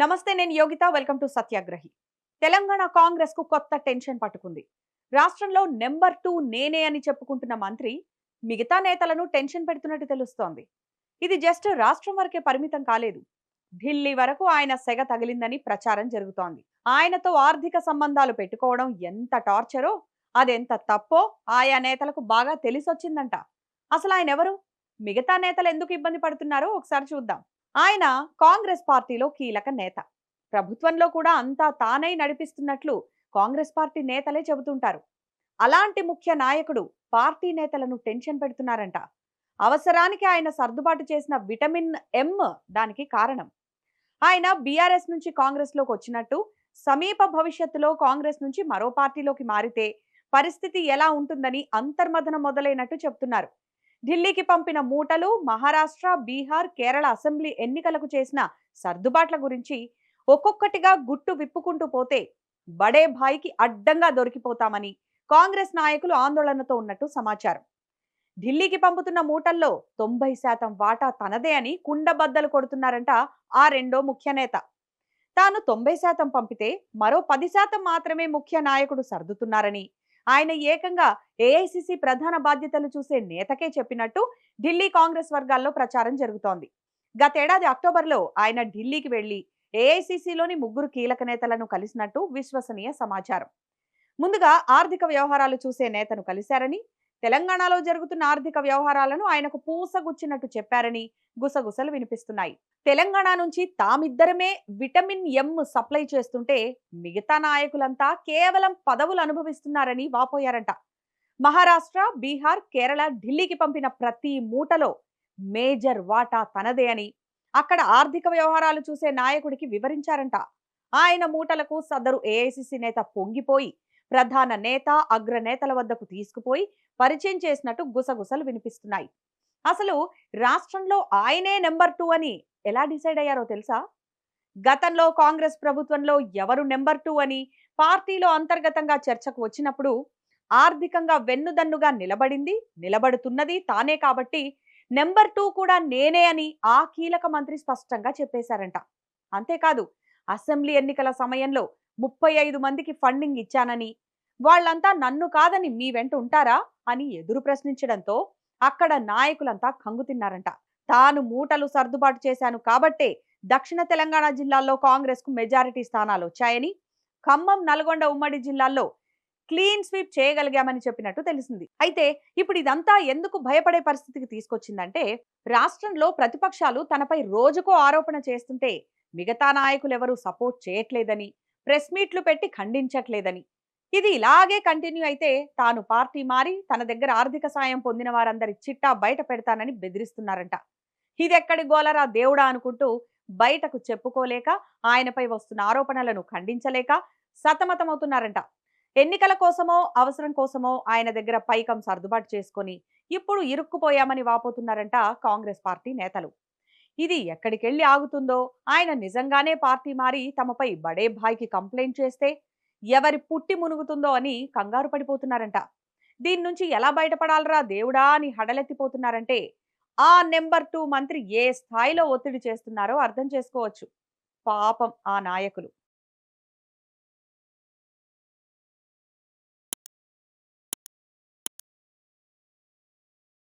నమస్తే, నేను Yogita. Welcome to సత్యాగ్రహి. Telangana Congress కు కొత్త టెన్షన్ పట్టుకుంది. రాష్ట్రంలో నెంబర్ 2 నేనే అని చెప్పుకుంటున్న మంత్రి మిగతా నేతలను టెన్షన్ పెడుతున్నట్టు తెలుస్తోంది. ఇది జస్ట్ రాష్ట్రం వరకే పరిమితం కాలేదు. ఢిల్లీ వరకు ఆయన సెగ తగిలిందని ప్రచారం జరుగుతోంది. ఆయనతో ఆర్థిక సంబంధాలు పెట్టుకోవడం ఎంత టార్చరో, అదెంత తప్పో ఆయా నేతలకు బాగా తెలిసొచ్చిందంట. అసలు ఆయన ఎవరు? మిగతా నేతలు ఎందుకు ఇబ్బంది పడుతున్నారో ఒకసారి చూద్దాం. ఆయన కాంగ్రెస్ పార్టీలో కీలక నేత. ప్రభుత్వంలో కూడా అంతా తానై నడిపిస్తున్నట్లు కాంగ్రెస్ పార్టీ నేతలే చెబుతుంటారు. అలాంటి ముఖ్య నాయకుడు పార్టీ నేతలను టెన్షన్ పెడుతున్నారంట. అవసరానికి ఆయన సర్దుబాటు చేసిన విటమిన్ ఎం దానికి కారణం. ఆయన బీఆర్ఎస్ నుంచి కాంగ్రెస్ లోకి వచ్చినట్టు, సమీప భవిష్యత్తులో కాంగ్రెస్ నుంచి మరో పార్టీలోకి మారితే పరిస్థితి ఎలా ఉంటుందని అంతర్మథనం మొదలైనట్టు చెప్తున్నారు. ఢిల్లీకి పంపిన మూటలు, మహారాష్ట్ర, బీహార్, కేరళ అసెంబ్లీ ఎన్నికలకు చేసిన సర్దుబాట్ల గురించి ఒక్కొక్కటిగా గుట్టు విప్పుకుంటూ పోతే బడే భాయికి అడ్డంగా దొరికిపోతామని కాంగ్రెస్ నాయకులు ఆందోళనతో ఉన్నట్టు సమాచారం. ఢిల్లీకి పంపుతున్న మూటల్లో 90% వాటా తనదే అని కుండబద్దలు కొడుతున్నారంట ఆ రెండో ముఖ్య నేత. తాను 90% పంపితే మరో 10% మాత్రమే ముఖ్య నాయకుడు సర్దుతున్నారని, ఆయన ఏకంగా ఏఐసిసి ప్రధాన బాధ్యతలు చూసే నేతకే చెప్పినట్టు ఢిల్లీ కాంగ్రెస్ వర్గాల్లో ప్రచారం జరుగుతోంది. గతేడాది అక్టోబర్లో ఆయన ఢిల్లీకి వెళ్లి ఏఐసిసిలోని 3 కీలక నేతలను కలిసినట్టు విశ్వసనీయ సమాచారం. ముందుగా ఆర్థిక వ్యవహారాలు చూసే నేతను కలిశారని, తెలంగాణలో జరుగుతున్న ఆర్థిక వ్యవహారాలను ఆయనకు పూసగుచ్చినట్టు చెప్పారని గుసగుసలు వినిపిస్తున్నాయి. తెలంగాణ నుంచి తామిద్దరమే విటమిన్ ఎం సప్లై చేస్తుంటే మిగతా నాయకులంతా కేవలం పదవులు అనుభవిస్తున్నారని వాపోయారంట. మహారాష్ట్ర, బీహార్, కేరళ ఢిల్లీకి పంపిన ప్రతి మూటలో మేజర్ వాటా తనదే అని అక్కడ ఆర్థిక వ్యవహారాలు చూసే నాయకుడికి వివరించారంట. ఆయన మూటలకు సదరు ఏఐసిసి నేత పొంగిపోయి ప్రధాన నేత, అగ్రనేతల వద్దకు తీసుకుపోయి పరిచయం చేసినట్టు గుసగుసలు వినిపిస్తున్నాయి. అసలు రాష్ట్రంలో ఆయనే నెంబర్ 2 అని ఎలా డిసైడ్ అయ్యారో తెలుసా? గతంలో కాంగ్రెస్ ప్రభుత్వంలో ఎవరు నెంబర్ 2 అని పార్టీలో అంతర్గతంగా చర్చకు వచ్చినప్పుడు ఆర్థికంగా వెన్నుదన్నుగా నిలబడుతున్నది తానే కాబట్టి నెంబర్ 2 కూడా నేనే అని ఆ కీలక మంత్రి స్పష్టంగా చెప్పేశారంట. అంతేకాదు, అసెంబ్లీ ఎన్నికల సమయంలో 35 మందికి ఫండింగ్ ఇచ్చానని, వాళ్ళంతా నన్ను కాదని మీ వెంట ఉంటారా అని ఎదురు ప్రశ్నించడంతో అక్కడ నాయకులంతా కంగుతిన్నారంట. తాను మూటలు సర్దుబాటు చేశాను కాబట్టే దక్షిణ తెలంగాణ జిల్లాల్లో కాంగ్రెస్ కు మెజారిటీ స్థానాలు వచ్చాయని, ఖమ్మం, నల్గొండ ఉమ్మడి జిల్లాల్లో క్లీన్ స్వీప్ చేయగలిగామని చెప్పినట్టు తెలిసింది. అయితే ఇప్పుడు ఇదంతా ఎందుకు భయపడే పరిస్థితికి తీసుకొచ్చిందంటే, రాష్ట్రంలో ప్రతిపక్షాలు తనపై రోజుకో ఆరోపణ చేస్తుంటే మిగతా నాయకులెవరూ సపోర్ట్ చేయట్లేదని, ప్రెస్ మీట్లు పెట్టి ఖండించట్లేదని, ఇది ఇలాగే కంటిన్యూ అయితే తాను పార్టీ మారి తన దగ్గర ఆర్థిక సాయం పొందిన వారందరి చిట్టా బయట పెడతానని బెదిరిస్తున్నారంట. ఇదెక్కడి గోలరా దేవుడా అనుకుంటూ బయటకు చెప్పుకోలేక, ఆయనపై వస్తున్న ఆరోపణలను ఖండించలేక సతమతమవుతున్నారంట. ఎన్నికల కోసమో అవసరం కోసమో ఆయన దగ్గర పైకం సర్దుబాటు చేసుకొని ఇప్పుడు ఇరుక్కుపోయామని వాపోతున్నారంట కాంగ్రెస్ పార్టీ నేతలు. ఇది ఎక్కడికెళ్లి ఆగుతుందో, ఆయన నిజంగానే పార్టీ మారి తమపై బడే భాయ్కి కంప్లైంట్ చేస్తే ఎవరి పుట్టి మునుగుతుందో అని కంగారు పడిపోతున్నారంట. దీని నుంచి ఎలా బయటపడాలరా దేవుడా అని హడలెత్తిపోతున్నారంటే ఆ నెంబర్ 2 మంత్రి ఏ స్థాయిలో ఒత్తిడి చేస్తున్నారో అర్థం చేసుకోవచ్చు. పాపం ఆ నాయకులు.